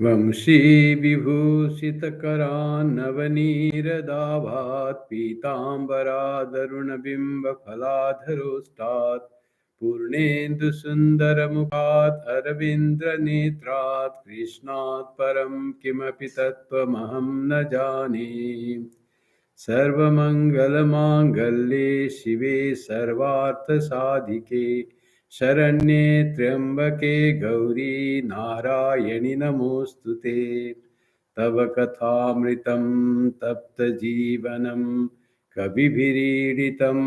वंशी विभूषितकरान्नवनीरदाभात् पीताम्बरादरुणबिम्बफलाधरोष्टात् पूर्णेन्दुसुन्दरमुखात् अरविन्द्रनेत्रात् कृष्णात् परं किमपि तत्त्वमहं न जाने। सर्वमङ्गलमाङ्गल्ये शिवे सर्वार्थसाधिके शरण्ये त्र्यम्बके गौरी नारायणि नमोऽस्तु ते। तव कथामृतं तप्तजीवनं कविभिरीडितं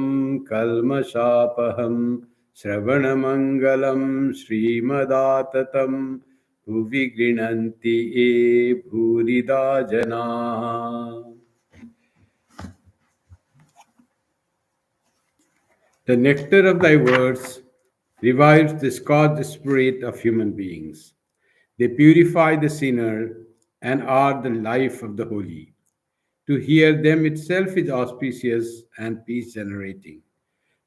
कल्मषापहं श्रवणमङ्गलं श्रीमदाततं भुवि गृह्णन्ति ये भूरिदा जनाः। The nectar of thy words revives the scorched spirit of human beings. They purify the sinner and are the life of the holy. To hear them itself is auspicious and peace generating.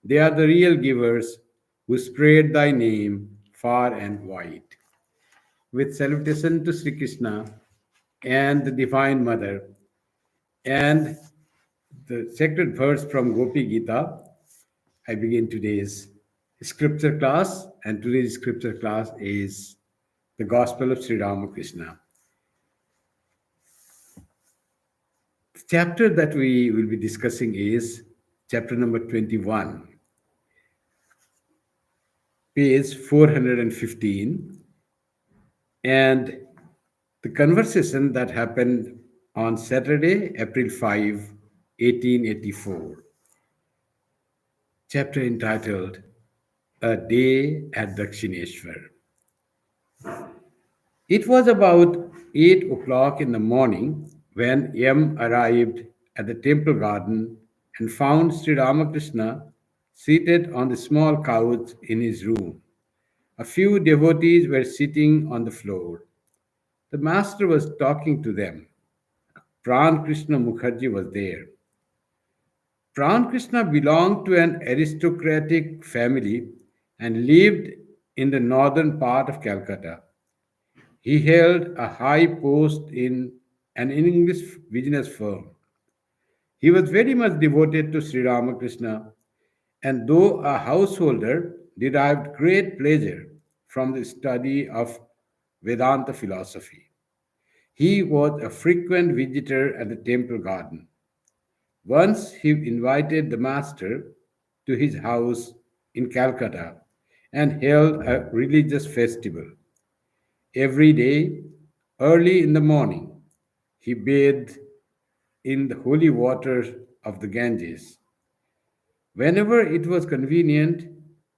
They are the real givers who spread thy name far and wide. With salutation to Sri Krishna and the Divine Mother and the sacred verse from Gopi Gita, I begin today's scripture class, and today's scripture class is the Gospel of Sri Ramakrishna. The chapter that we will be discussing is chapter number 21, page 415, and the conversation that happened on Saturday, April 5, 1884. Chapter entitled A Day at Dakshineshwar. It was about 8 o'clock in the morning when M arrived at the temple garden and found Sri Ramakrishna seated on the small couch in his room. A few devotees were sitting on the floor. The master was talking to them. Pran Krishna Mukherjee was there. Pran Krishna belonged to an aristocratic family and lived in the northern part of Calcutta. He held a high post in an English business firm. He was very much devoted to Sri Ramakrishna, and though a householder, derived great pleasure from the study of Vedanta philosophy. He was a frequent visitor at the temple garden. Once he invited the master to his house in Calcutta and held a religious festival. Every day, early in the morning, he bathed in the holy waters of the Ganges. Whenever it was convenient,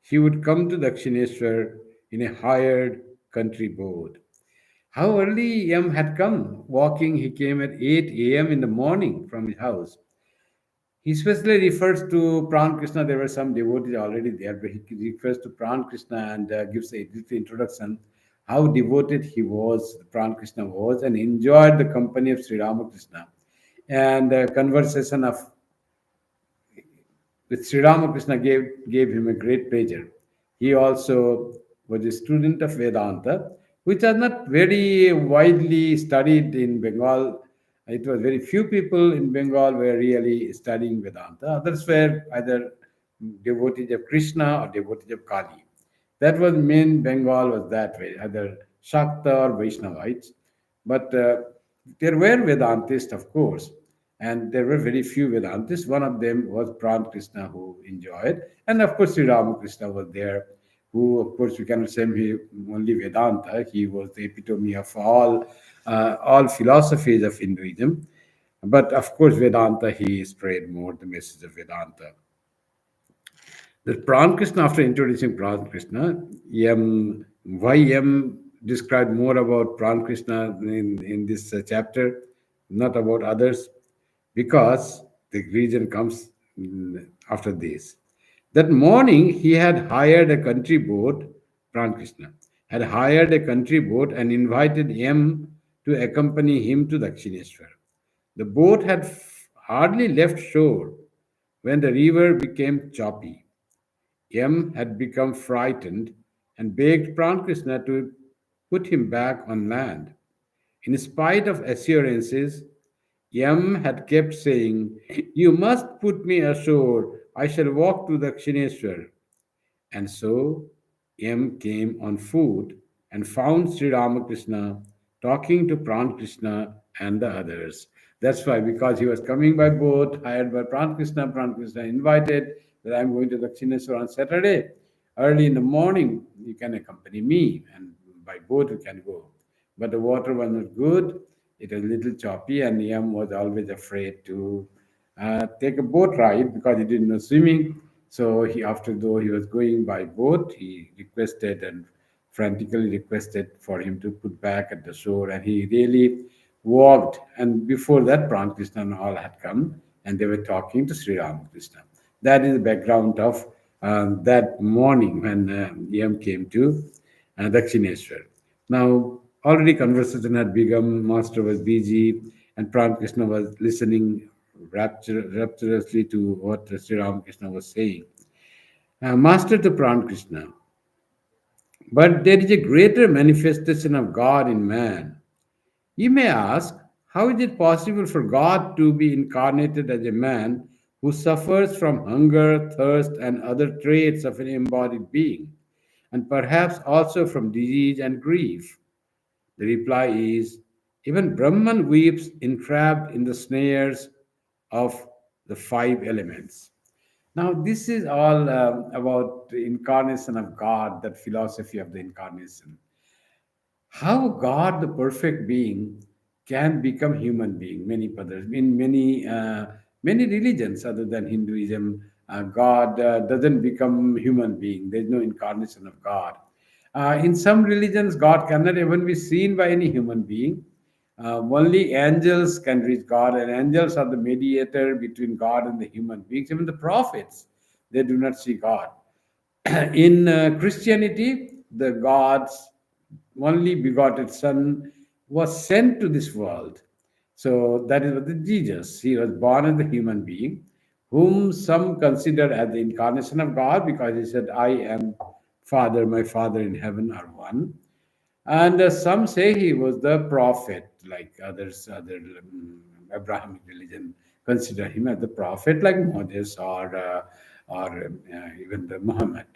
he would come to Dakshineshwar in a hired country boat. How early M had come? Walking, he came at 8 a.m. in the morning from his house. He especially refers to Pran Krishna. There were some devotees already there, but he refers to Pran Krishna and gives a little introduction how devoted he was, Pran Krishna was, and enjoyed the company of Sri Ramakrishna. And conversation of with Sri Ramakrishna gave him a great pleasure. He also was a student of Vedanta, which are not very widely studied in Bengal. It was very few people in Bengal were really studying Vedanta. Others were either devotees of Krishna or devotees of Kali. That was main Bengal was that way, either Shakta or Vaishnavites. But there were Vedantists, of course, and there were very few Vedantists. One of them was Pran Krishna, who enjoyed, and of course Sri Ramakrishna was there, who, of course, we cannot say he only Vedanta. He was the epitome of all philosophies of Hinduism. But of course, Vedanta, he spread more the message of Vedanta. The Pran Krishna, after introducing Pran Krishna, Y.M. described more about Pran Krishna in this chapter, not about others, because the reason comes after this. That morning, he had hired a country boat, Pran Krishna, had hired a country boat and invited M to accompany him to Dakshineshwar. The boat had hardly left shore when the river became choppy. M had become frightened and begged Pran Krishna to put him back on land. In spite of assurances, M had kept saying, "You must put me ashore. I shall walk to Dakshineshwar." And so M came on foot and found Sri Ramakrishna talking to Pran Krishna and the others. That's why, because he was coming by boat, hired by Pran Krishna invited that I'm going to Dakshineshwar on Saturday. Early in the morning, you can accompany me, and by boat you can go. But the water was not good. It was a little choppy, and Yam was always afraid to take a boat ride because he didn't know swimming. So he, after though he was going by boat, he requested and frantically requested for him to put back at the shore, and he really walked. And before that, Pran Krishna and all had come, and they were talking to Sri Ramakrishna. That is the background of that morning when Yam came to Dakshineshwar. Now, already conversation had begun, Master was busy, and Pran Krishna was listening rapturously to what Sri Ramakrishna was saying. Master to Pran Krishna, but there is a greater manifestation of God in man. You may ask, how is it possible for God to be incarnated as a man who suffers from hunger, thirst, and other traits of an embodied being, and perhaps also from disease and grief? The reply is, even Brahman weeps entrapped in the snares of the five elements. Now, this is all about the incarnation of God, that philosophy of the incarnation. How God, the perfect being, can become human being. Many others, in many religions other than Hinduism, God doesn't become human being. There's no incarnation of God. In some religions, God cannot even be seen by any human being. Only angels can reach God, and angels are the mediator between God and the human beings. Even the prophets, they do not see God. In Christianity, the God's only begotten Son was sent to this world. So that is what the Jesus. He was born as a human being, whom some consider as the incarnation of God because he said, "I am Father, my Father in heaven are one." And some say he was the prophet, like other Abrahamic religion consider him as the prophet, like Moses or even the Muhammad.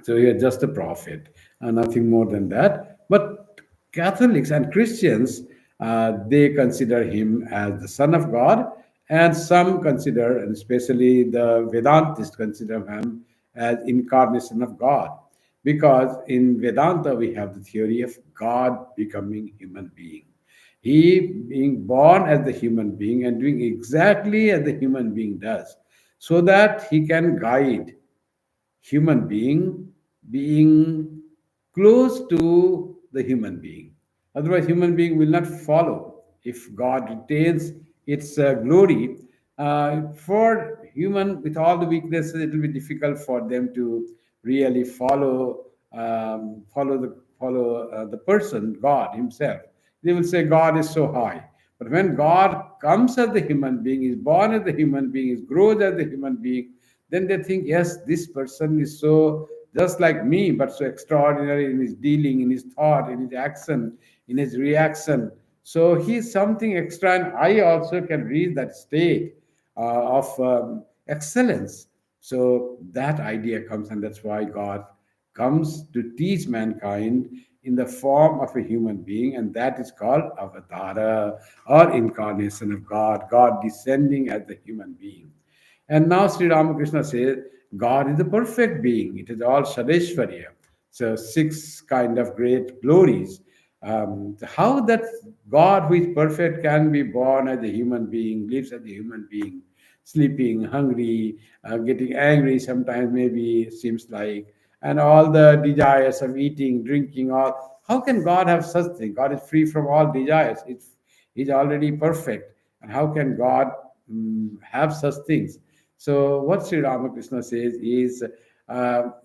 So he is just a prophet, nothing more than that. But Catholics and Christians, they consider him as the Son of God, and some consider, and especially the Vedantists, consider him as incarnation of God, because in Vedanta we have the theory of God becoming human being. He being born as the human being and doing exactly as the human being does, so that he can guide human being close to the human being. Otherwise, human being will not follow. If God retains its glory, for human with all the weaknesses, it will be difficult for them to really follow the person, God Himself. They will say God is so high. But when God comes as the human being, is born as the human being, is grows as the human being, then they think, yes, this person is so just like me, but so extraordinary in his dealing, in his thought, in his action, in his reaction. So he's something extra, and I also can reach that state of excellence. So that idea comes, and that's why God comes to teach mankind in the form of a human being, and that is called avatara, or incarnation of God, God descending as the human being. And now Sri Ramakrishna says, God is the perfect being. It is all Shadeshwarya. So six kind of great glories. How that God who is perfect can be born as a human being, lives as a human being, sleeping, hungry, getting angry sometimes maybe seems like, and all the desires of eating, drinking, all. How can God have such thing? God is free from all desires. He's already perfect. And how can God have such things? So what Sri Ramakrishna says is,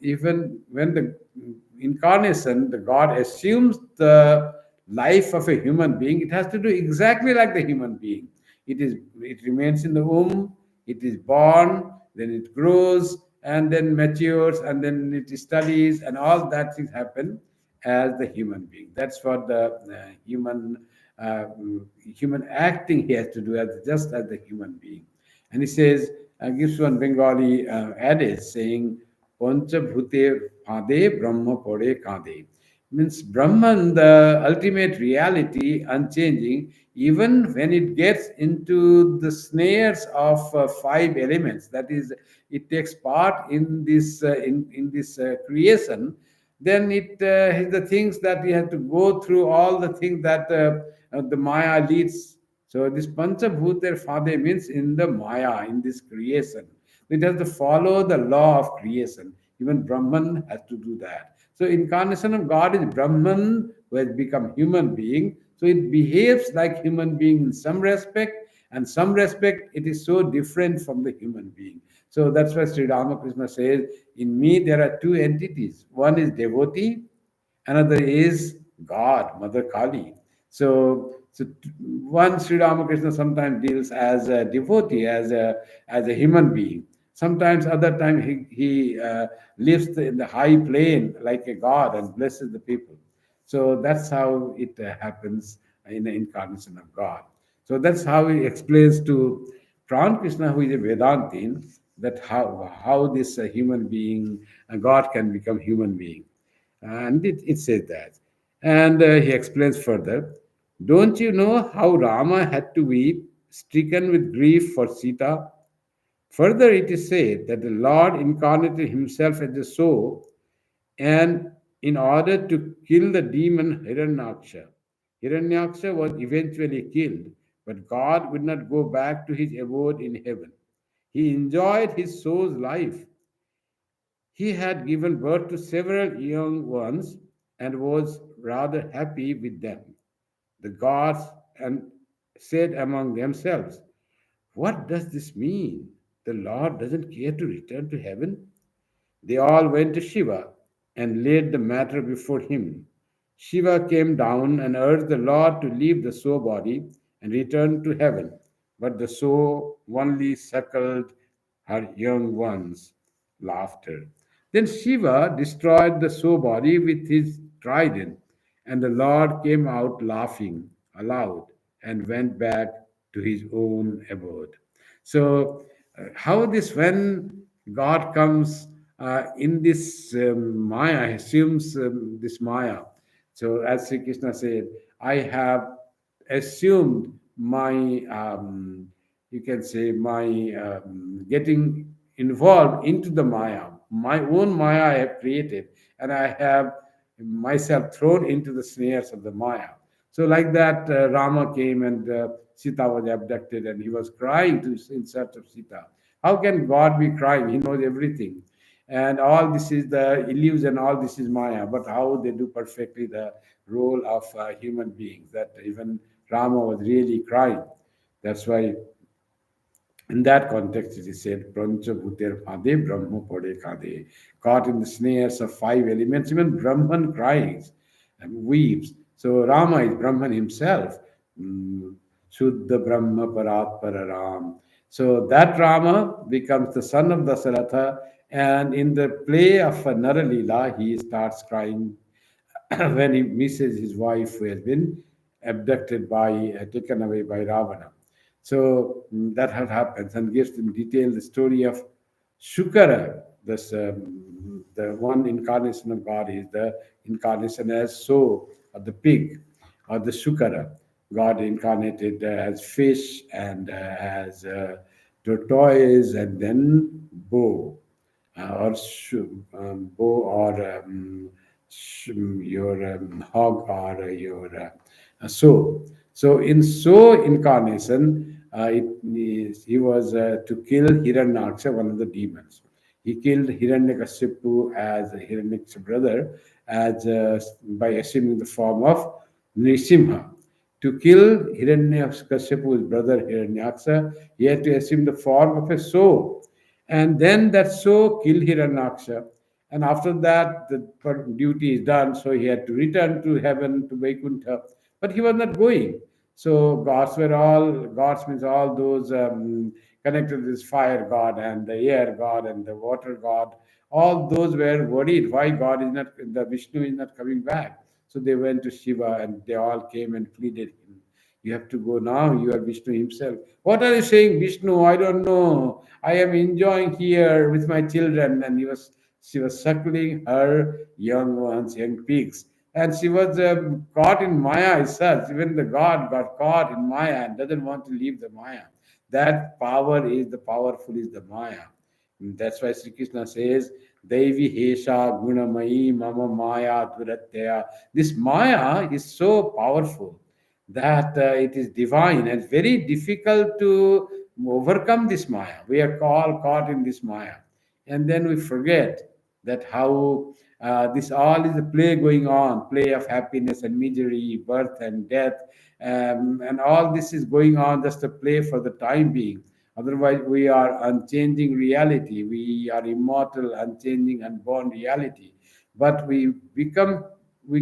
even when the incarnation, the God assumes the life of a human being, it has to do exactly like the human being. It remains in the womb, it is born, then it grows, and then matures, and then it studies, and all that things happen. as the human being. That's what the human acting he has to do as just as the human being. And he says, gives one Bengali adage saying, "Pancha bhute phade Brahma pore kade." Means Brahman, the ultimate reality, unchanging, even when it gets into the snares of five elements. That is, it takes part in this creation. Then it has the things that you have to go through, all the things that the Maya leads. So this Panchabhuta Fade means in the Maya, in this creation. It has to follow the law of creation. Even Brahman has to do that. So incarnation of God is Brahman who has become human being. So it behaves like human being in some respect, and some respect it is so different from the human being. So that's why Sri Ramakrishna says, in me there are two entities. One is devotee, another is God, Mother Kali. One Sri Ramakrishna sometimes deals as a devotee, as a human being. Sometimes, other time he lives in the high plane like a god and blesses the people. So that's how it happens in the incarnation of God. So that's how he explains to Pran Krishna, who is a Vedantin, that how this human being, God can become human being. And it says that. And he explains further, don't you know how Rama had to weep, stricken with grief for Sita? Further, it is said that the Lord incarnated himself as a soul, and in order to kill the demon Hiranyaksha. Hiranyaksha was eventually killed, but God would not go back to his abode in heaven. He enjoyed his soul's life. He had given birth to several young ones and was rather happy with them. The gods and said among themselves, "What does this mean? The Lord doesn't care to return to heaven?" They all went to Shiva and laid the matter before him. Shiva came down and urged the Lord to leave the soul body and return to heaven. But the soul only suckled her young ones. Laughter. Then Shiva destroyed the soul body with his trident, and the Lord came out laughing aloud and went back to his own abode. So, how this when God comes in this Maya, assumes this Maya. So, as Sri Krishna said, I have assumed my, you can say, my getting involved into the Maya. My own Maya I have created, and I have myself thrown into the snares of the Maya. So, like that, Rama came and Sita was abducted, and he was crying in search of Sita. How can God be crying? He knows everything. And all this is the illusion, all this is Maya. But how they do perfectly the role of human beings, that even Rama was really crying. That's why in that context, it is said, Prancha Bhuter Phade Brahma Pade Kade. Caught in the snares of five elements, even Brahman cries and weeps. So Rama is Brahman himself. Mm, Shuddha Brahma Parat Pararam. So that Rama becomes the son of Dasaratha, and in the play of Naralila, he starts crying when he misses his wife who has been abducted by, taken away by Ravana. So that had happens and gives in detail the story of Shukara. This, the one incarnation of God is the incarnation as soul of the pig or the Shukara. God incarnated as fish and as tortoise and then bow bow or your hog or your soul. So in soul incarnation, he was to kill Hiranyaksha, one of the demons. He killed Hiranyakashipu as Hiranyaksh's brother, as by assuming the form of Nrisimha. To kill Hiranyakashipu's brother Hiranyaksha, he had to assume the form of a soul, and then that soul killed Hiranyaksha. And after that, the duty is done, so he had to return to heaven, to Vaikuntha. But he was not going. So gods means all those connected with this fire god and the air god and the water god. All those were worried why God is not, the Vishnu is not coming back. So they went to Shiva and they all came and pleaded him. You have to go now. You are Vishnu himself. What are you saying, Vishnu? I don't know. I am enjoying here with my children. And she was suckling her young ones, young pigs. And she was caught in Maya itself. Even the God got caught in Maya and doesn't want to leave the Maya. That power is the powerful is the Maya. That's why Sri Krishna says, Devi Hesha Gunamayi Mama Maya Duratyaya. This Maya is so powerful that it is divine and very difficult to overcome this Maya. We are all caught in this Maya. And then we forget that how this all is a play going on, play of happiness and misery, birth and death, and all this is going on just a play for the time being. Otherwise, we are unchanging reality. We are immortal, unchanging, unborn reality. But we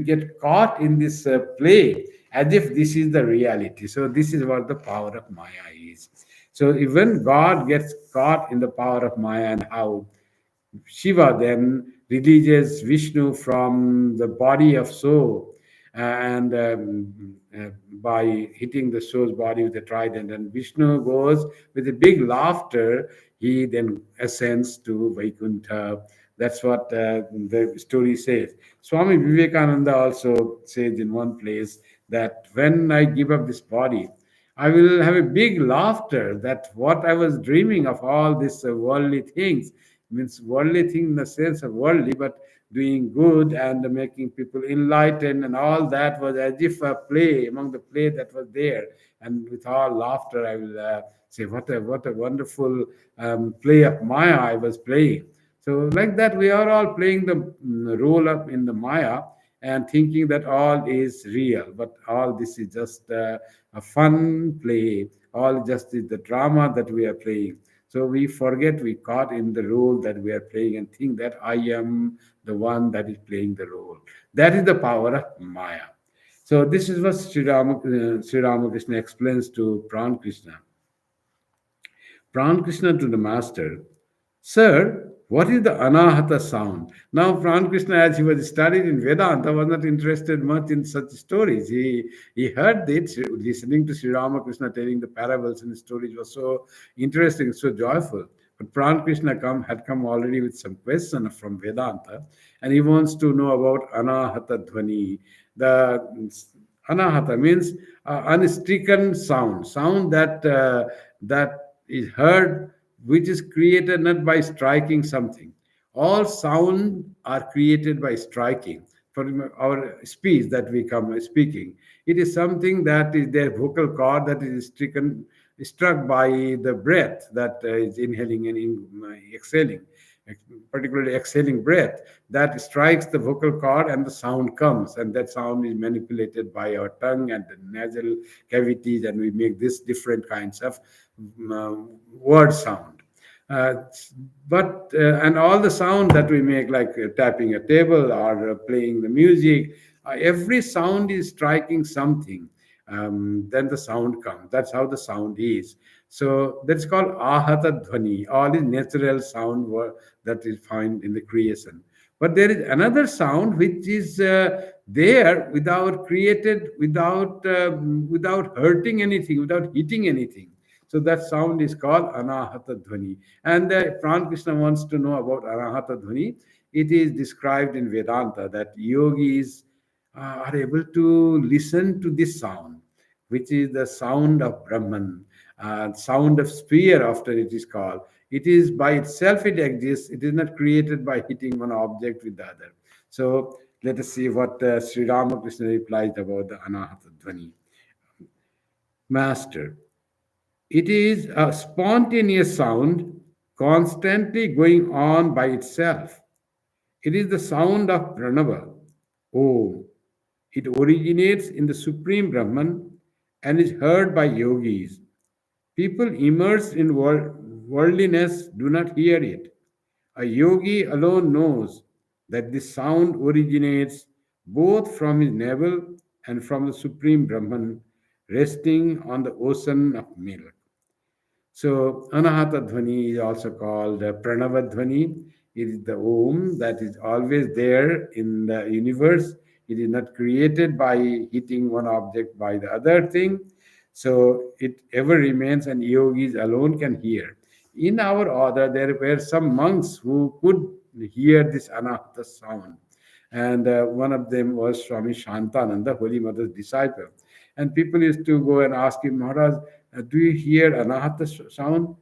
get caught in this play as if this is the reality. So, this is what the power of Maya is. So, even God gets caught in the power of Maya and how Shiva then releases Vishnu from the body of soul and by hitting the soul's body with a trident. And Vishnu goes with a big laughter, he then ascends to Vaikuntha. That's what the story says. Swami Vivekananda also says in one place that when I give up this body, I will have a big laughter that what I was dreaming of all these worldly things, means worldly thing in the sense of worldly, but doing good and making people enlightened and all that was as if a play among the play that was there. And with all laughter, I will say, what a wonderful play of Maya I was playing. So like that, we are all playing the role of in the Maya and thinking that all is real, but all this is just a fun play. All just is the drama that we are playing. So we forget we caught in the role that we are playing and think that I am the one that is playing the role. That is the power of Maya. So this is what Sri Ramakrishna explains to Pran Krishna. Pran Krishna to the master, Sir, what is the anahata sound? Now, Pran Krishna, as he was studied in Vedanta, was not interested much in such stories. He heard it, listening to Sri Ramakrishna telling the parables and the stories was so interesting, so joyful. But Pran Krishna had come already with some question from Vedanta, and he wants to know about anahata dhvani. The anahata means unstricken sound, sound that is heard, which is created not by striking something. All sound are created by striking. For our speech that we come speaking, it is something that is their vocal cord that is struck by the breath that is inhaling and exhaling, particularly exhaling breath that strikes the vocal cord and the sound comes, and that sound is manipulated by our tongue and the nasal cavities, and we make this different kinds of word sound. uh, and all the sound that we make, like tapping a table or playing the music, every sound is striking something. Then the sound comes. That's how the sound is. So that's called ahata dhvani. All is natural sound that is found in the creation. But there is another sound which is there without created, without hurting anything, without hitting anything. So that sound is called anahata dhvani. And Pran Krishna wants to know about anahata dhvani. It is described in Vedanta that yogis are able to listen to this sound, which is the sound of Brahman, sound of sphere, after it is called. It is by itself, it exists. It is not created by hitting one object with the other. So let us see what Sri Ramakrishna replies about the anahata dhvani. Master, it is a spontaneous sound constantly going on by itself. It is the sound of Pranava. Om. It originates in the Supreme Brahman and is heard by yogis. People immersed in worldliness do not hear it. A yogi alone knows that this sound originates both from his navel and from the Supreme Brahman resting on the ocean of milk. So, Anahata Dhvani is also called Pranava Dhvani. It is the Om that is always there in the universe. It is not created by hitting one object by the other thing. So it ever remains, and yogis alone can hear. In our order, there were some monks who could hear this anahata sound. And one of them was Swami Shantananda, Holy Mother's disciple. And people used to go and ask him, Maharaj, do you hear anahata sound?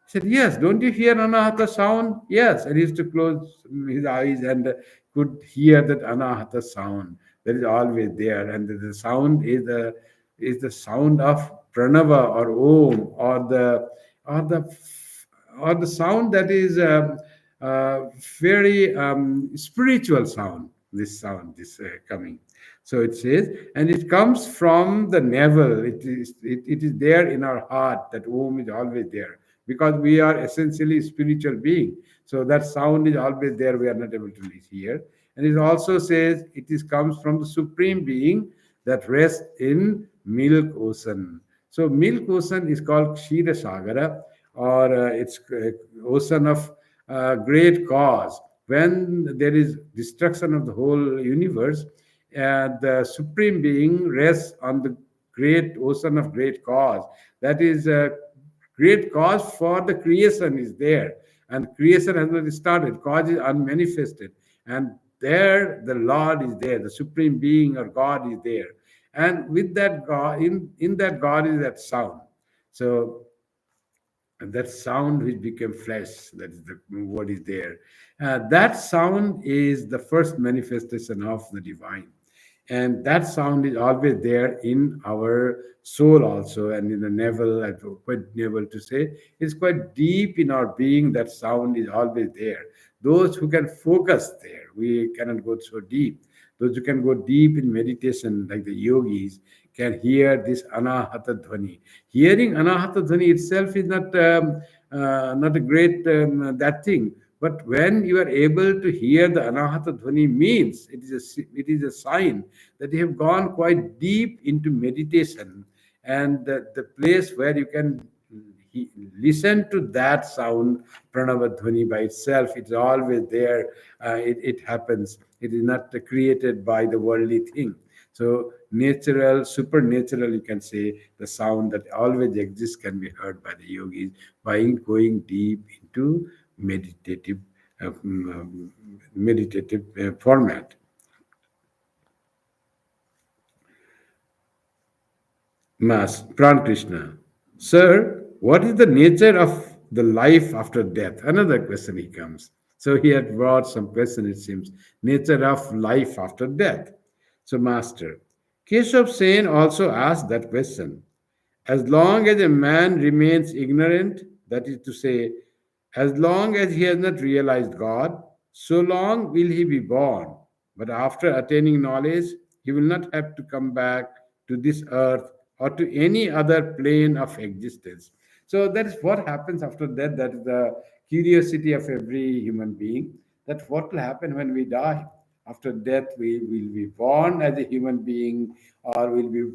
He said, yes, don't you hear anahata sound? Yes. And he used to close his eyes and could hear that anahata sound that is always there. And the sound is the sound of pranava or om or the or the sound that is very spiritual sound. This sound is coming. So it says, and it comes from the navel. It is there in our heart. That om is always there because we are essentially spiritual being. So that sound is always there. We are not able to hear. And it also says it is comes from the supreme being that rests in milk ocean. So milk ocean is called Kshira Sagara, or it's ocean of great cause. When there is destruction of the whole universe, the supreme being rests on the great ocean of great cause. That is great cause for the creation is there, and creation has not started. Cause is unmanifested, and there the Lord is there, the supreme being or God is there, and with that God, in that God is that sound. So and that sound which became flesh, that is the word is there. That sound is the first manifestation of the divine, and that sound is always there in our soul also, and in the navel. I quite navel to say it's quite deep in our being. That sound is always there. Those who can focus there, we cannot go so deep. Those who can go deep in meditation, like the yogis, can hear this anahata dhvani. Hearing anahata dhvani itself is not a great that thing. But when you are able to hear the anahata dhvani means it is a sign that you have gone quite deep into meditation, and the place where you can listen to that sound, pranava dhvani by itself, it's always there. It happens. It is not created by the worldly thing. So natural, supernatural, you can say, the sound that always exists can be heard by the yogis by going deep into meditative format. Mas Pran Krishna, sir, what is the nature of the life after death? Another question he comes. So he had brought some question, it seems. Nature of life after death. So, Master, Keshav Sen also asked that question. As long as a man remains ignorant, that is to say, as long as he has not realized God, so long will he be born. But after attaining knowledge, he will not have to come back to this earth or to any other plane of existence. So that is what happens after death. That is the curiosity of every human being. That what will happen when we die. After death, we will be born as a human being, or will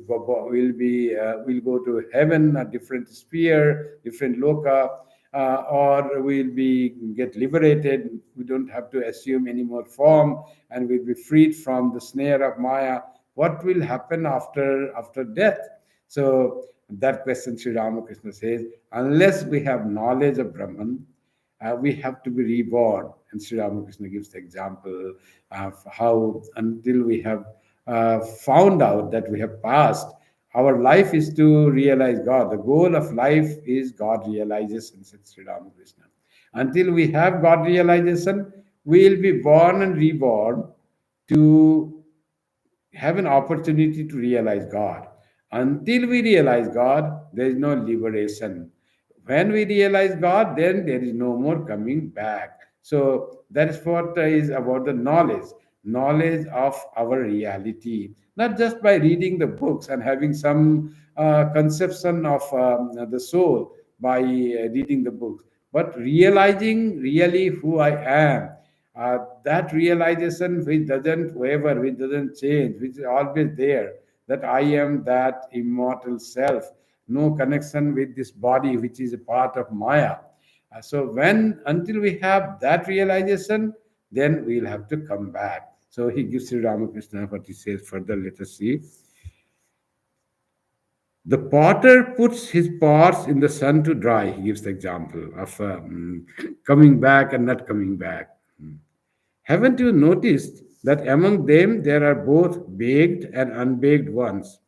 go to heaven, a different sphere, different loka, or we'll be get liberated. We don't have to assume any more form, and we'll be freed from the snare of Maya. What will happen after death? So that question, Sri Ramakrishna says, unless we have knowledge of Brahman, we have to be reborn. And Sri Ramakrishna gives the example of how until we have found out that we have passed, our life is to realize God. The goal of life is God realization, said Sri Ramakrishna. Until we have God realization, we will be born and reborn to have an opportunity to realize God. Until we realize God, there is no liberation. When we realize God, then there is no more coming back. So that is what is about the knowledge of our reality, not just by reading the books and having some conception of the soul by reading the books, but realizing really who I am. That realization which doesn't waver, which doesn't change, which is always there, that I am that immortal self, no connection with this body which is a part of Maya. So when until we have that realization, then we'll have to come back. So he gives Sri Ramakrishna what he says further. Let us see. The potter puts his pots in the sun to dry. He gives the example of coming back and not coming back. Haven't you noticed that among them there are both baked and unbaked ones?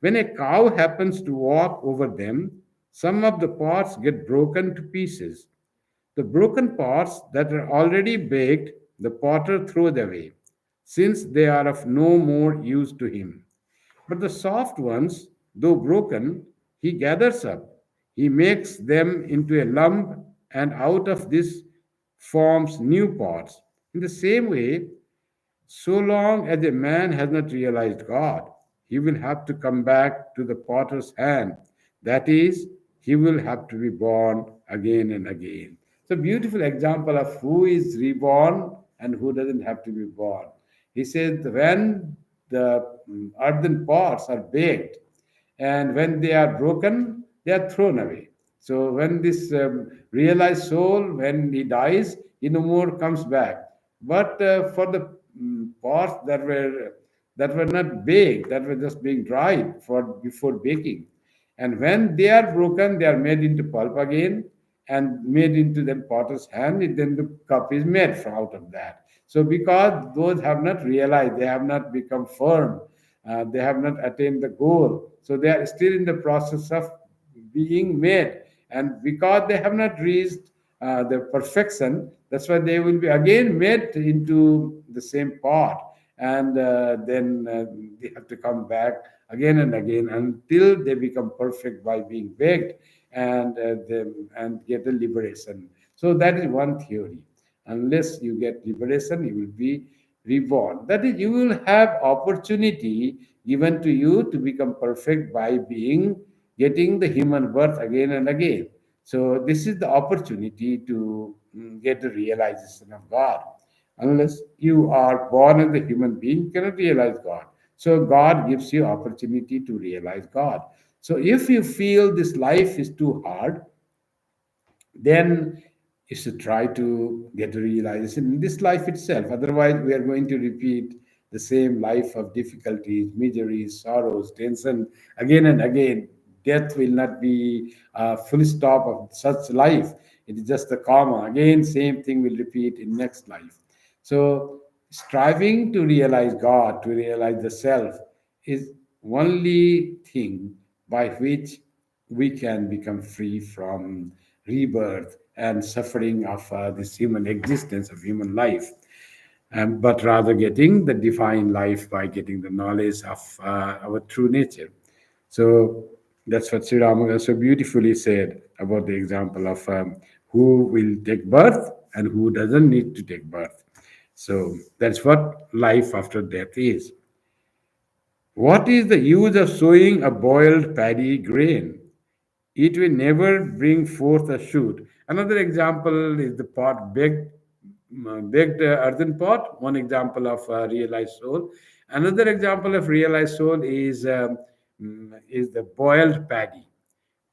When a cow happens to walk over them, some of the pots get broken to pieces. The broken pots that are already baked, the potter throws away, since they are of no more use to him. But the soft ones, though broken, he gathers up. He makes them into a lump, and out of this forms new pots. In the same way, so long as a man has not realized God, he will have to come back to the potter's hand. That is, he will have to be born again and again. So, beautiful example of who is reborn and who doesn't have to be born. He says, when the earthen pots are baked, and when they are broken, they are thrown away. So when this realized soul, when he dies, he no more comes back. But for the pots that were not baked, that were just being dried for before baking, and when they are broken, they are made into pulp again and made into the potter's hand. Then the cup is made from out of that. So because those have not realized, they have not become firm, they have not attained the goal. So they are still in the process of being made. And because they have not reached the perfection, that's why they will be again made into the same pot. And then they have to come back again and again until they become perfect by being baked and get a liberation. So that is one theory. Unless you get liberation, you will be reborn. That is, you will have opportunity given to you to become perfect by being getting the human birth again and again. So this is the opportunity to get the realization of God. Unless you are born as a human being, you cannot realize God. So God gives you opportunity to realize God. So if you feel this life is too hard, then you should try to get a realization in this life itself. Otherwise, we are going to repeat the same life of difficulties, miseries, sorrows, tension again and again. Death will not be a full stop of such life. It is just a comma. Again, same thing will repeat in next life. So, striving to realize God, to realize the self, is only thing by which we can become free from rebirth and suffering of this human existence, of human life, but rather getting the divine life by getting the knowledge of our true nature. So that's what Sri Ramakrishna so beautifully said about the example of who will take birth and who doesn't need to take birth. So that's what life after death is. What is the use of sowing a boiled paddy grain? It will never bring forth a shoot. Another example is the pot baked earthen pot. One example of realized soul. Another example of realized soul is the boiled paddy.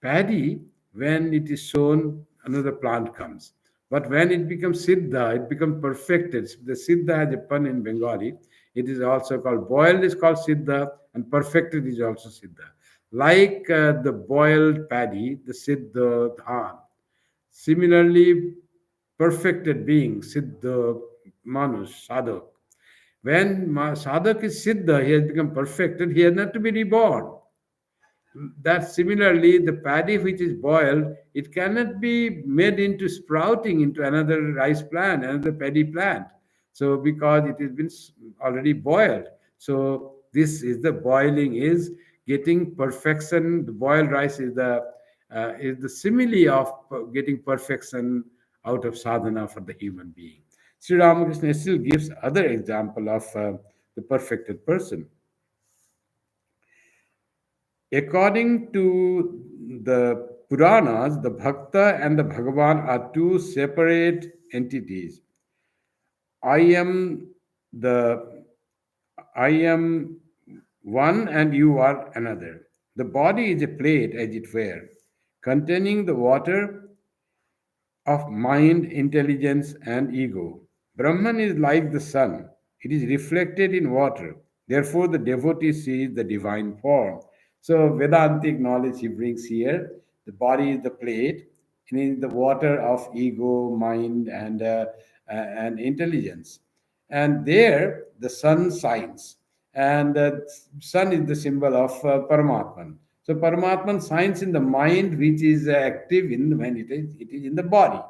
Paddy, when it is sown, another plant comes. But when it becomes siddha, it becomes perfected. The siddha has a pun in Bengali. It is also called boiled is called siddha, and perfected is also siddha. Like the boiled paddy, the siddha dhan. Similarly, perfected being, siddha manus, sadhak. When sadhak is siddha, he has become perfected, he has not to be reborn. That similarly the paddy which is boiled, it cannot be made into sprouting into another rice plant, another paddy plant. So because it has been already boiled, so this is the boiling is getting perfection. The boiled rice is the simile of getting perfection out of sadhana for the human being. Sri Ramakrishna still gives other example of the perfected person. According to the Puranas, the Bhakta and the Bhagavan are two separate entities. I am the I am one and you are another. The body is a plate, as it were, containing the water of mind, intelligence, and ego. Brahman is like the sun, it is reflected in water. Therefore, the devotee sees the divine form. So, Vedantic knowledge he brings here. The body is the plate, and in the water of ego, mind, and intelligence. And there, the sun shines, and the sun is the symbol of Paramatman. So, Paramatman shines in the mind, which is active in when it is in the body,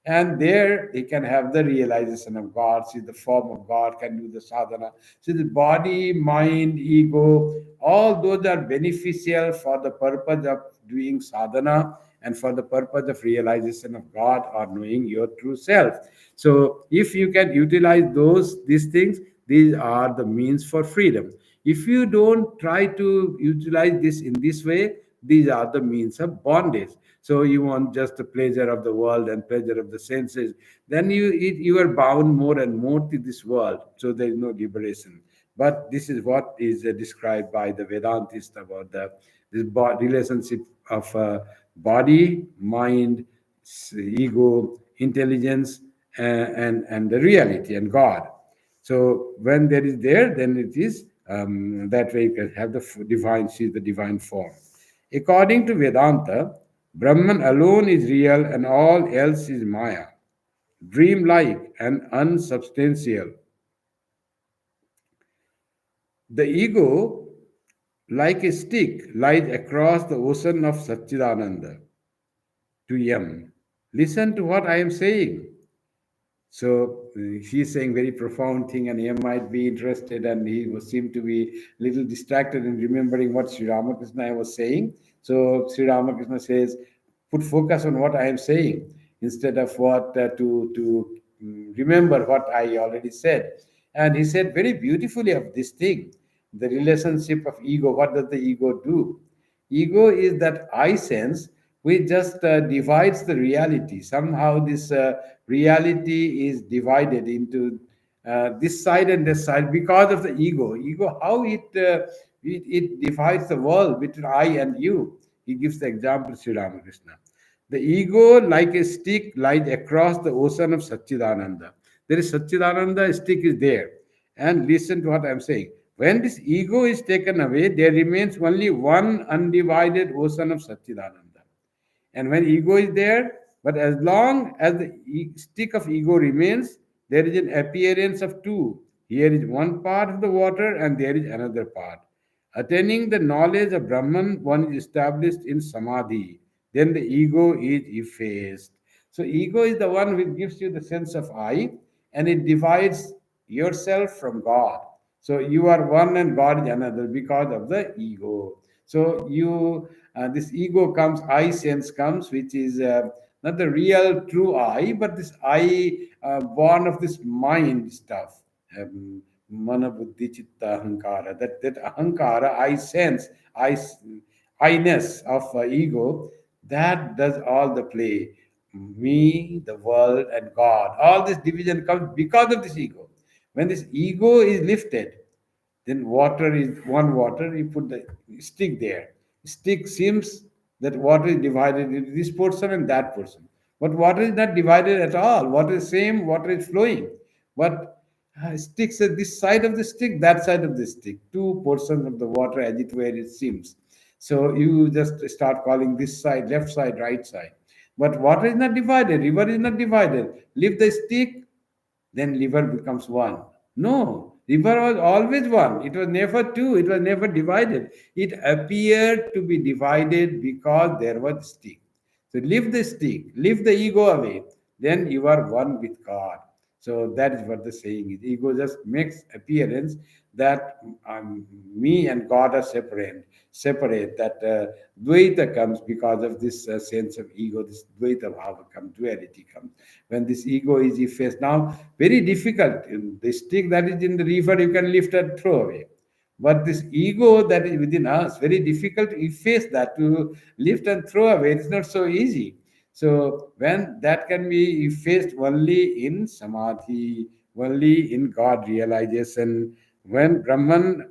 and there he can have the realization of God, see the form of God, can do the sadhana. So the body, mind, ego, all those are beneficial for the purpose of doing sadhana and for the purpose of realization of God or knowing your true self. So if you can utilize these things, these are the means for freedom. If you don't try to utilize this in this way, these are the means of bondage. So you want just the pleasure of the world and pleasure of the senses, then you are bound more and more to this world. So there is no liberation. But this is what is described by the Vedantist about relationship of body, mind, ego, intelligence, and the reality and God. So when there is there, then it is that way you can have the divine, see the divine form. According to Vedanta, Brahman alone is real and all else is Maya, dreamlike and unsubstantial. The ego, like a stick, lies across the ocean of Satchidananda to Yam. Listen to what I am saying. So he's saying very profound thing, and he might be interested, and he was seemed to be little distracted in remembering what Sri Ramakrishna was saying. So Sri Ramakrishna says, put focus on what I am saying instead of what to remember what I already said. And he said very beautifully of this thing, the relationship of ego. What does the ego do? Ego is that I sense which just divides the reality. Somehow, this reality is divided into this side and this side because of the ego. Ego, how it divides the world between I and you. He gives the example, Sri Ramakrishna. The ego, like a stick, lies across the ocean of Satchidananda. There is Satchidananda, a stick is there. And listen to what I am saying. When this ego is taken away, there remains only one undivided ocean of Satchidananda. And when ego is there, but as long as the stick of ego remains, there is an appearance of two. Here is one part of the water, and there is another part. Attaining the knowledge of Brahman, one is established in samadhi. Then the ego is effaced. So, ego is the one which gives you the sense of I, and it divides yourself from God. So, you are one and God is another because of the ego. So, this ego comes, I sense comes, which is not the real true I, but this I born of this mind stuff. Mana buddhi chitta ahankara. That ahankara, I sense, I-ness of ego, that does all the play. Me, the world, and God. All this division comes because of this ego. When this ego is lifted, then water is one water, you put the stick there. Stick seems that water is divided into this portion and that portion. But water is not divided at all. Water is same, water is flowing. But sticks at this side of the stick, that side of the stick. Two portions of the water as it were it seems. So you just start calling this side, left side, right side. But water is not divided, river is not divided. Lift the stick, then liver becomes one. No, river was always one. It was never two. It was never divided. It appeared to be divided because there was stick. So leave the stick, leave the ego away, then you are one with God. So that is what the saying is. Ego just makes appearance that me and God are separate. Separate. That Dvaita comes because of this sense of ego. This Dvaita bhava comes. Duality comes when this ego is effaced. Now, very difficult. The stick that is in the river, you can lift and throw away. But this ego that is within us, very difficult to efface that, to lift and throw away. It's not so easy. So when that can be effaced only in samadhi, only in God realization, when Brahman,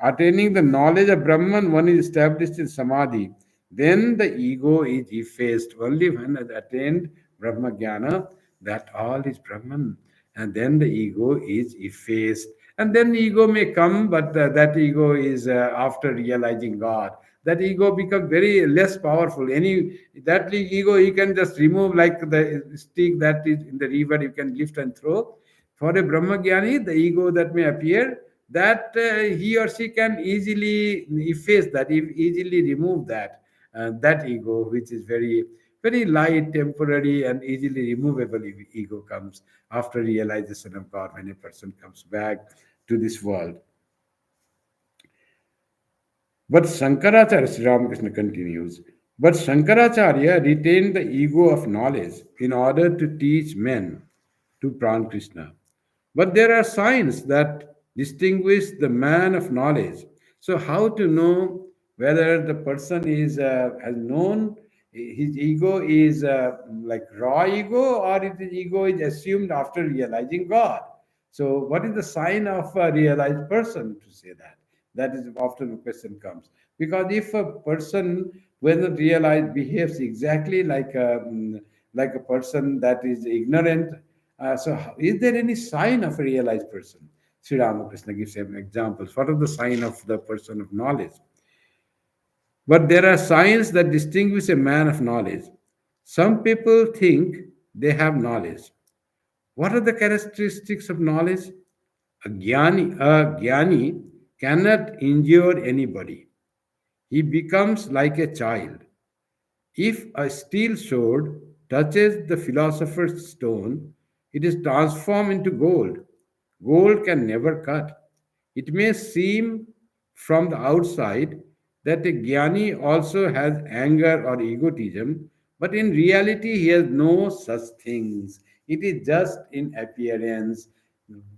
attaining the knowledge of Brahman, one is established in samadhi. Then the ego is effaced. Only when it attained Brahma Jnana, that all is Brahman. And then the ego is effaced. And then ego may come, but that ego is after realizing God. That ego becomes very less powerful. Any that ego you can just remove like the stick that is in the river, you can lift and throw. For a Brahmagyani, the ego that may appear, that he or she can easily efface that, easily remove that, that ego, which is very, very light, temporary, and easily removable ego comes after realization of God when a person comes back to this world. But Shankaracharya, Sri Ramakrishna continues, but Shankaracharya retained the ego of knowledge in order to teach men to Pran Krishna. But there are signs that distinguish the man of knowledge. So, how to know whether the person is has known his ego is like raw ego, or his ego is assumed after realizing God? So, what is the sign of a realized person to say that? That is often the question comes. Because if a person, when realized, behaves exactly like a person that is ignorant, is there any sign of a realized person? Sri Ramakrishna gives some examples. What are the sign of the person of knowledge? But there are signs that distinguish a man of knowledge. Some people think they have knowledge. What are the characteristics of knowledge? A jnani cannot injure anybody. He becomes like a child. If a steel sword touches the philosopher's stone, it is transformed into gold. Gold can never cut. It may seem from the outside that a jnani also has anger or egotism, but in reality, he has no such things. It is just in appearance.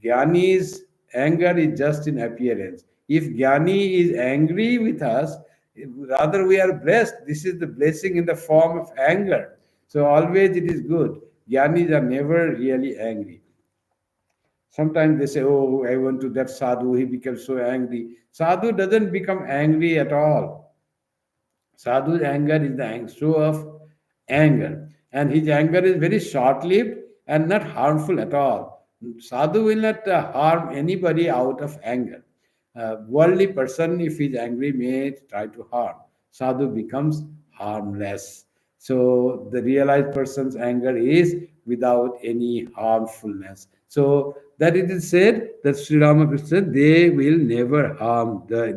Jnani's anger is just in appearance. If Jnani is angry with us, rather we are blessed. This is the blessing in the form of anger. So always it is good. Jnanis are never really angry. Sometimes they say, oh, I went to that sadhu, he becomes so angry. Sadhu doesn't become angry at all. Sadhu's anger is the show of anger, and his anger is very short lived and not harmful at all. Sadhu will not harm anybody out of anger. Worldly person, if he's angry, may try to harm. Sadhu becomes harmless. So the realized person's anger is without any harmfulness. So that it is said that Sri Ramakrishna said they will never harm. A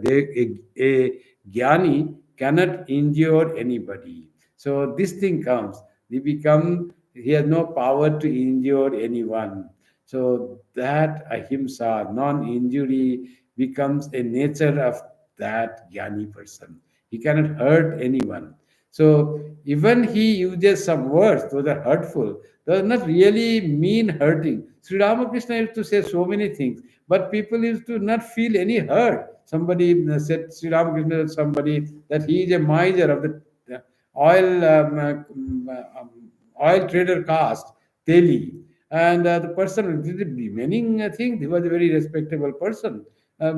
jnani cannot injure anybody. So this thing comes. He has no power to injure anyone. So that ahimsa, non-injury, becomes a nature of that jnani person. He cannot hurt anyone. So even he uses some words, those are hurtful, does not really mean hurting. Sri Ramakrishna used to say so many things, but people used to not feel any hurt. Somebody said, Sri Ramakrishna told somebody that he is a miser of the oil oil trader caste, Teli. And the person did the meaning thing. He was a very respectable person.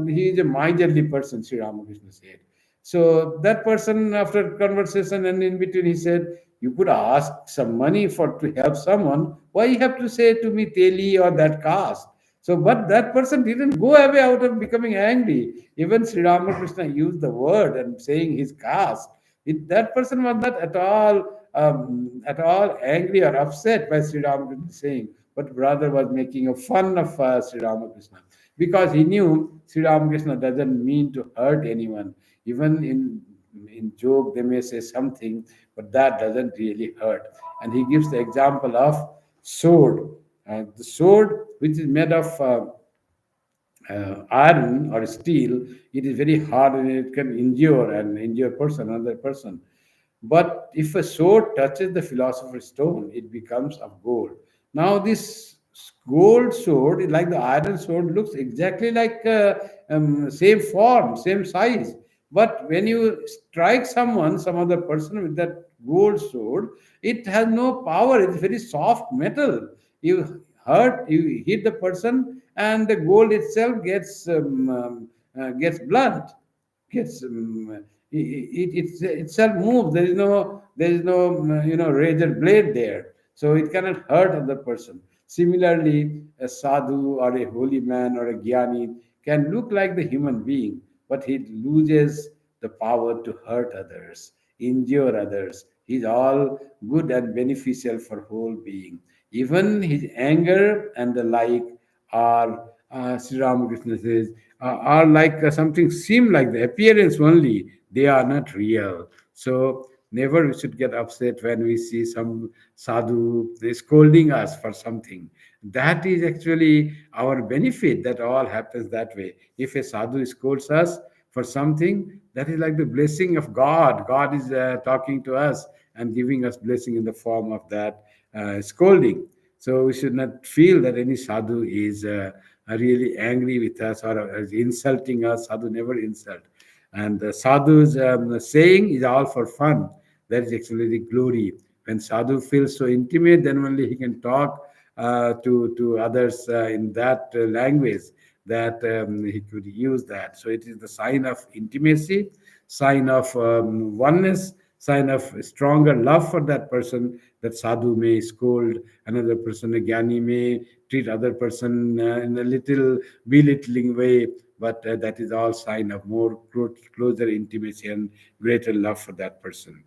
He is a miserly person, Sri Ramakrishna said. So that person, after conversation and in between, he said, "You could ask some money for to help someone. Why you have to say to me Teli or that caste?" So, but that person didn't go away out of becoming angry. Even Sri Ramakrishna used the word and saying his caste. That person was not at all angry or upset by Sri Ramakrishna saying, but rather was making a fun of Sri Ramakrishna because he knew Sri Ramakrishna doesn't mean to hurt anyone. Even in joke, they may say something, but that doesn't really hurt. And he gives the example of sword. The sword, which is made of iron or steel, it is very hard and it can injure another person. But if a sword touches the philosopher's stone, it becomes of gold. Now, this gold sword, like the iron sword, looks exactly like same form, same size. But when you strike someone, some other person with that gold sword, it has no power. It's very soft metal. You hit the person, and the gold itself gets blunt, gets It itself moves. There is no razor blade there, so it cannot hurt other person. Similarly, a sadhu or a holy man or a jnani can look like the human being, but he loses the power to hurt others, injure others. He's all good and beneficial for whole being. Even his anger and the like are, Sri Ramakrishna says, are like something seem like the appearance only. They are not real. So never we should get upset when we see some sadhu scolding us for something. That is actually our benefit. That all happens that way. If a sadhu scolds us for something, that is like the blessing of God. God is talking to us and giving us blessing in the form of that scolding. So we should not feel that any sadhu is really angry with us or is insulting us. Sadhu never insult. And the sadhu's saying is all for fun. That is actually the glory. When sadhu feels so intimate, then only he can talk to others in that language that he could use that. So it is the sign of intimacy, sign of oneness, sign of stronger love for that person, that sadhu may scold another person, a jnani may treat other person in a little belittling way, but that is all sign of more closer intimacy and greater love for that person.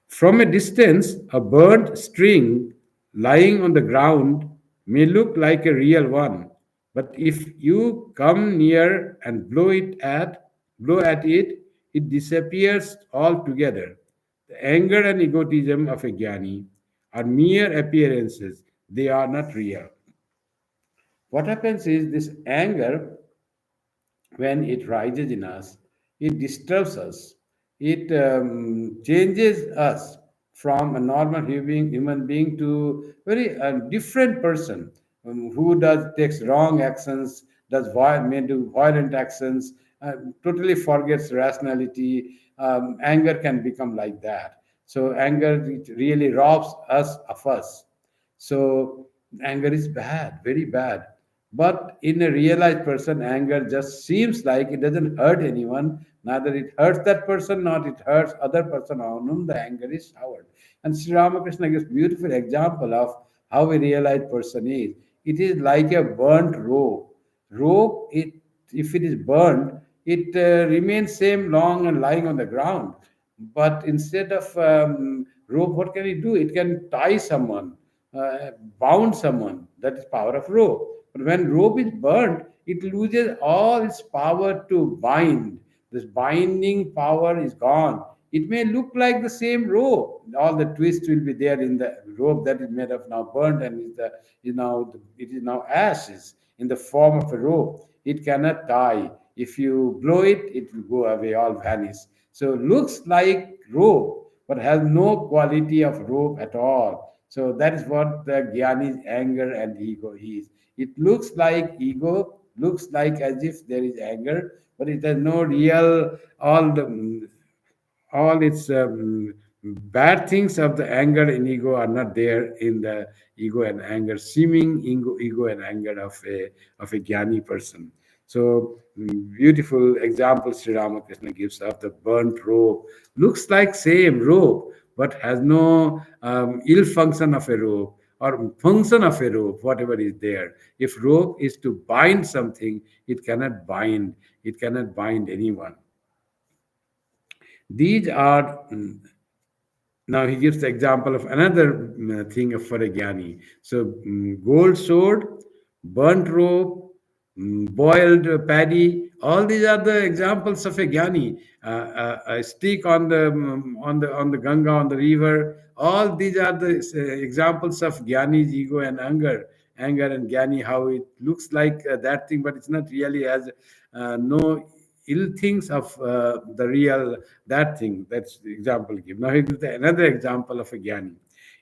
From a distance, a burnt string lying on the ground may look like a real one, but if you come near and blow at it, it disappears altogether. The anger and egotism of a jnani are mere appearances; they are not real. What happens is this anger, when it rises in us, it disturbs us. It changes us from a normal human being to very different person who does takes wrong actions, may do violent actions, totally forgets rationality. Anger can become like that. So anger it really robs us of us. So anger is bad, very bad. But in a realized person, anger just seems like it doesn't hurt anyone. Neither it hurts that person, nor it hurts other person on whom the anger is showered. And Sri Ramakrishna gives beautiful example of how a realized person is. It is like a burnt rope. Rope, if it is burnt, it remains same long and lying on the ground. But instead of rope, what can it do? It can tie someone, bound someone. That is power of rope. But when rope is burnt, it loses all its power to bind. This binding power is gone. It may look like the same rope. All the twist will be there in the rope that is made of now burnt and it is now ashes in the form of a rope. It cannot tie. If you blow it, it will go away, all vanish. So looks like rope, but has no quality of rope at all. So that is what the Jnani's anger and ego is. It looks like ego, looks like as if there is anger, but it has no real all its bad things of the anger and ego are not there in the ego and anger, seeming ego and anger of a jnani person. So beautiful example Sri Ramakrishna gives of the burnt rope. Looks like same rope, but has no ill function of a rope or function of a rope, whatever is there. If rope is to bind something, it cannot bind. It cannot bind anyone. These are now he gives the example of another thing for a jnani. So gold sword, burnt rope, boiled paddy. All these are the examples of a jnani. A stick on the Ganga on the river. All these are the examples of jnani's ego and anger and jnani. How it looks like that thing, but it's not really as no ill things of the real that thing. That's the example give. Now he gives another example of a jnani.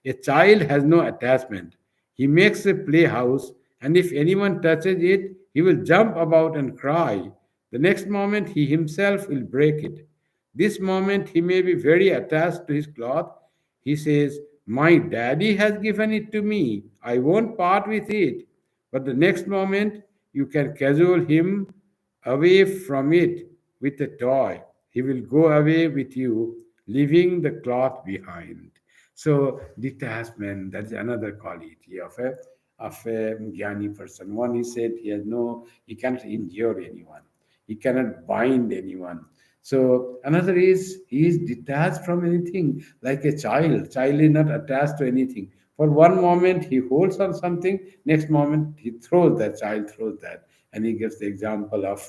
A child has no attachment. He makes a playhouse, and if anyone touches it, he will jump about and cry. The next moment, he himself will break it. This moment, he may be very attached to his cloth. He says, "My daddy has given it to me. I won't part with it." But the next moment, you can cajole him away from it with a toy. He will go away with you, leaving the cloth behind. So detachment, that's another quality of a jnani person. One, he said he cannot endure anyone. He cannot bind anyone. So another is he is detached from anything, like a child. Child is not attached to anything. For one moment he holds on something, next moment he throws that. Child throws that, and he gives the example of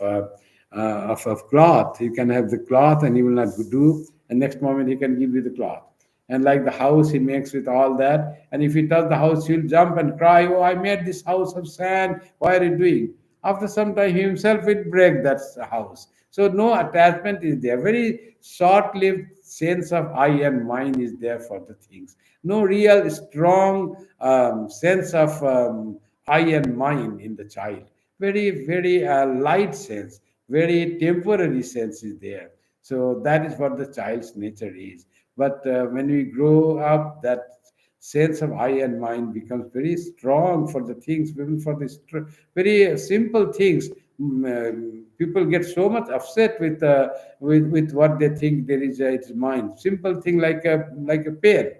cloth. You can have the cloth and he will not do, and next moment he can give you the cloth. And like the house he makes with all that, and if he touch the house, he'll jump and cry, "Oh, I made this house of sand. Why are you doing?" After some time, he himself will break that house. So no attachment is there. Very short-lived sense of I and mine is there for the things. No real strong sense of I and mine in the child. Very, very light sense, very temporary sense is there. So that is what the child's nature is. But when we grow up, that sense of I and mine becomes very strong for the things, even for the very simple things. People get so much upset with what they think there is its mind. Simple thing like a pen.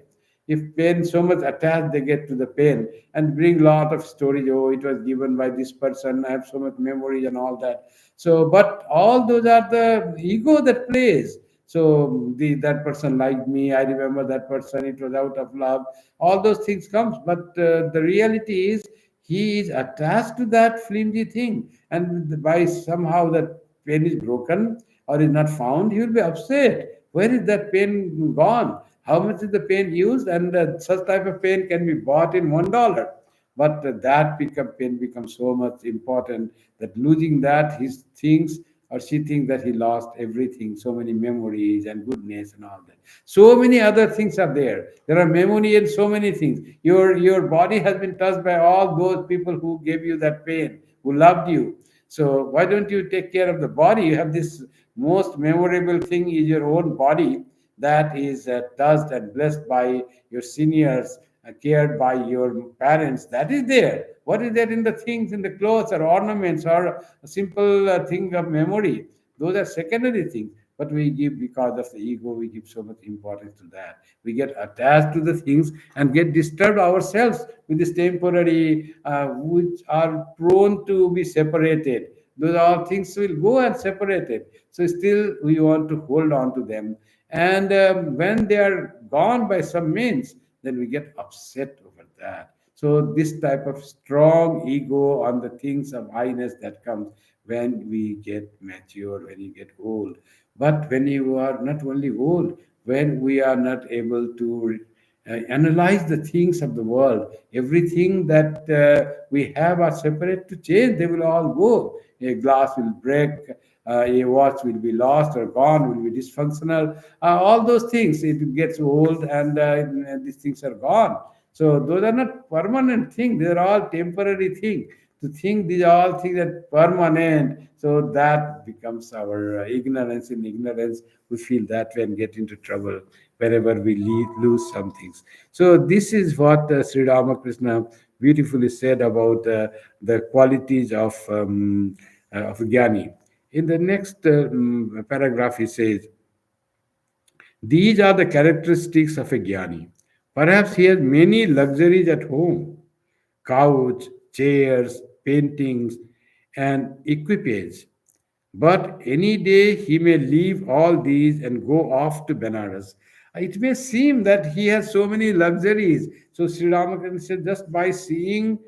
If pen so much attached, they get to the pen and bring lot of storage. Oh, it was given by this person. I have so much memory and all that. So, but all those are the ego that plays. So that person liked me. I remember that person. It was out of love. All those things comes, but the reality is he is attached to that flimsy thing, and by somehow that pen is broken or is not found, he will be upset. Where is that pen gone? How much is the pen used? And such type of pen can be bought in $1. But that pen becomes so much important that losing that, he thinks or she thinks that he lost everything, so many memories and goodness and all that. So many other things are there. There are memory and so many things. Your body has been touched by all those people who gave you that pain, who loved you. So why don't you take care of the body? You have this most memorable thing is your own body, that is touched and blessed by your seniors, cared by your parents. That is there. What is there in the things, in the clothes or ornaments or a simple thing of memory? Those are secondary things. But we give, because of the ego, we give so much importance to that. We get attached to the things and get disturbed ourselves with this temporary, which are prone to be separated. Those all things will go and separated. So still we want to hold on to them, and when they are gone by some means, then we get upset over that. So this type of strong ego on the things of highness that comes when we get mature, when you get old. But when you are not only old, when we are not able to analyze the things of the world, everything that we have are separate to change. They will all go. A glass will break, a watch will be lost or gone, will be dysfunctional. All those things, it gets old, and these things are gone. So those are not permanent things. They are all temporary things. To think these are all things that permanent, so that becomes our ignorance. In ignorance, we feel that way and get into trouble wherever we lose some things. So this is what Sri Ramakrishna beautifully said about the qualities of Jnani. In the next paragraph, he says, these are the characteristics of a Jnani. Perhaps he has many luxuries at home: couch, chairs, paintings, and equipage. But any day he may leave all these and go off to Benares. It may seem that he has so many luxuries. So Sri Ramakrishna said, just by seeing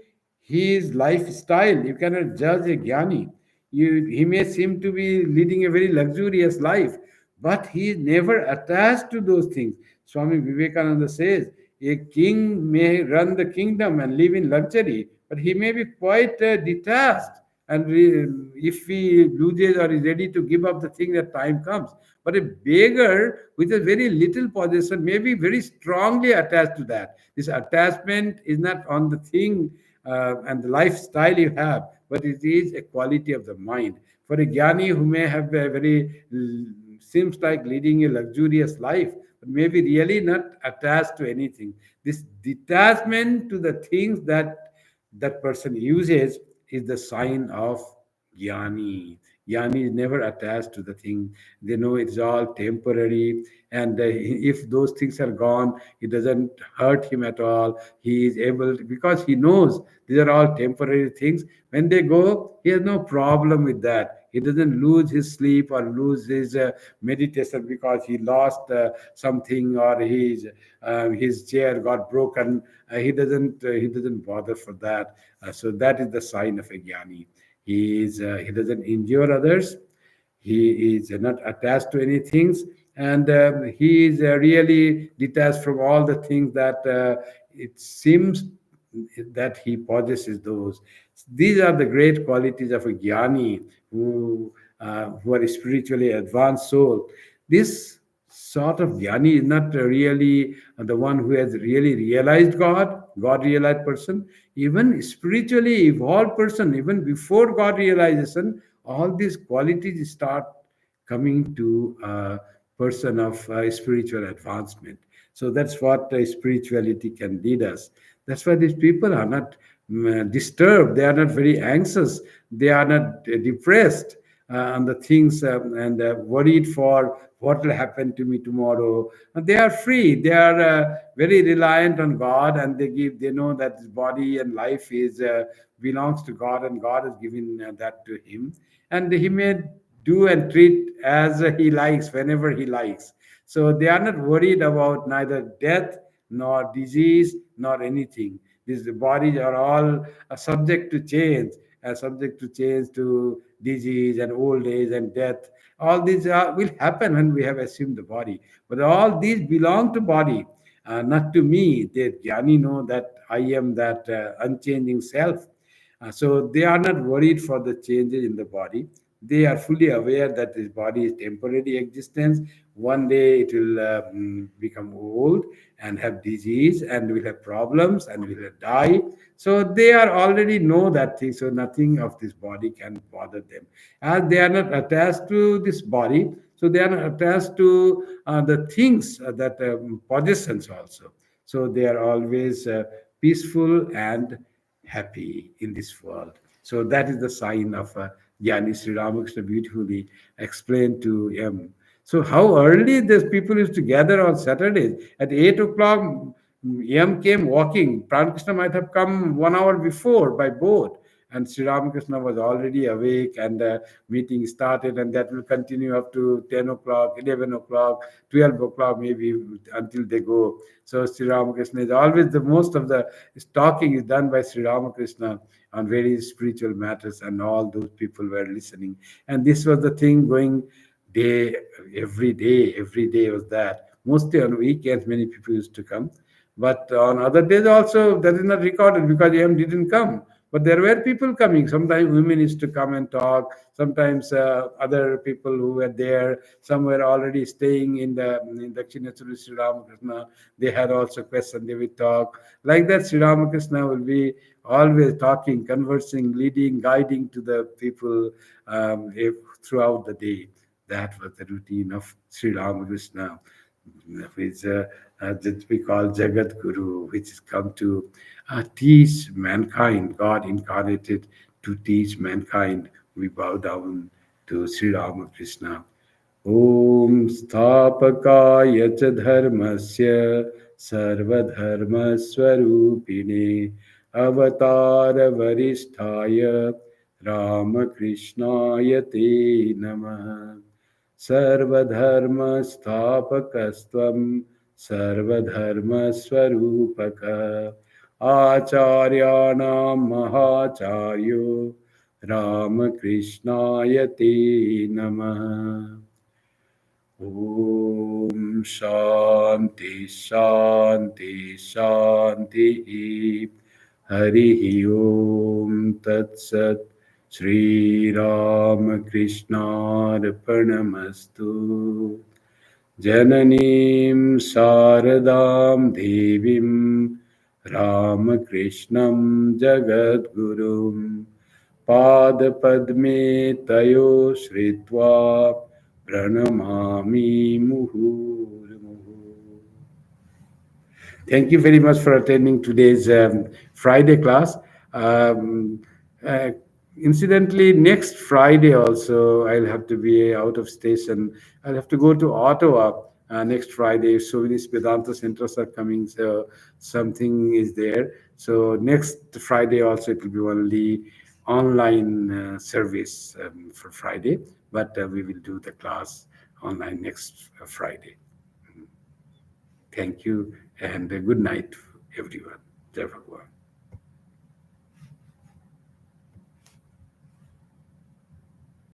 his lifestyle, you cannot judge a jnani. He may seem to be leading a very luxurious life, but he is never attached to those things. Swami Vivekananda says, a king may run the kingdom and live in luxury, but he may be quite detached. And if he loses or is ready to give up the thing, that time comes. But a beggar with a very little possession may be very strongly attached to that. This attachment is not on the thing and the lifestyle you have, but it is a quality of the mind. For a jnani who may have a very seems like leading a luxurious life, but maybe really not attached to anything. This detachment to the things that that person uses is the sign of jnani. Jnani is never attached to the thing. They know it's all temporary, and if those things are gone, it doesn't hurt him at all. He is able to, because he knows these are all temporary things. When they go, he has no problem with that. He doesn't lose his sleep or lose his meditation because he lost something, or his chair got broken. He doesn't bother for that. So that is the sign of a jnani. He doesn't injure others. He is not attached to any things, and he is really detached from all the things that it seems that he possesses those. These are the great qualities of a jnani who are spiritually advanced soul. This sort of jnani is not really the one who has really realized God realized person. Even spiritually evolved person, even before God realization, all these qualities start coming to a person of spiritual advancement. So that's what spirituality can lead us. That's why these people are not disturbed. They are not very anxious. They are not depressed on the things, and worried for what will happen to me tomorrow. They are free. They are very reliant on God, and they know that this body and life is belongs to God, and God has given that to him, and he may do and treat as he likes whenever he likes. So they are not worried about neither death nor disease nor anything. These bodies are all subject to change, subject to change to disease and old age and death. All these will happen when we have assumed the body. But all these belong to body, not to me. The jnani know that I am that unchanging self. So they are not worried for the changes in the body. They are fully aware that this body is temporary existence. One day it will become old and have disease and will have problems and will die. So they are already know that thing. So nothing of this body can bother them. As they are not attached to this body, so they are not attached to the things that possessions also. So they are always peaceful and happy in this world. So that is the sign of Jnani. Sri Ramakrishna beautifully explained to him. So how early these people used to gather on Saturdays at 8 o'clock. M came walking. Prankrishna might have come 1 hour before by boat, and Sri Ramakrishna was already awake, and the meeting started, and that will continue up to 10 o'clock, 11 o'clock, 12 o'clock, maybe until they go. So Sri Ramakrishna is always the most of the talking is done by Sri Ramakrishna on very spiritual matters, and all those people were listening. And this was the thing going day every day was that. Mostly on weekends, many people used to come, but on other days also that is not recorded because M didn't come. But there were people coming. Sometimes women used to come and talk. Sometimes other people who were there, some were already staying in Dakshineshwari Sri Ramakrishna. They had also questions. They would talk like that. Sri Ramakrishna will be always talking, conversing, leading, guiding to the people throughout the day. That was the routine of Sri Ramakrishna, which that we call Jagat Guru, which has come to teach mankind. God incarnated to teach mankind. We bow down to Sri Ramakrishna. Om Sthapakaya cha dharmasya sarvadharmaswarupine avatara varisthaya Ramakrishnaya te namah. सर्वधर्मस्थापकस्त्वं सर्वधर्मस्वरूपक आचार्याणां महाचार्यो रामकृष्णाय ते नमः. ॐ शान्ति शान्ति शान्तिः. हरिः ॐ तत्सत्. श्रीरामकृष्णार्पणमस्तु. जननीं शारदां देवीं रामकृष्णं जगद्गुरुं पादपद्मे तयो श्रित्वा प्रणमामि मुहुर्मुहुः. Thank you very much for attending today's Friday class. Um, uh, Incidentally, next Friday also I'll have to be out of station. I'll have to go to Ottawa next Friday. So these Vedanta centers are coming. So something is there. So next Friday also it will be only online service for Friday, but we will do the class online next Friday. Thank you and good night, everyone. Jai Bhagwan.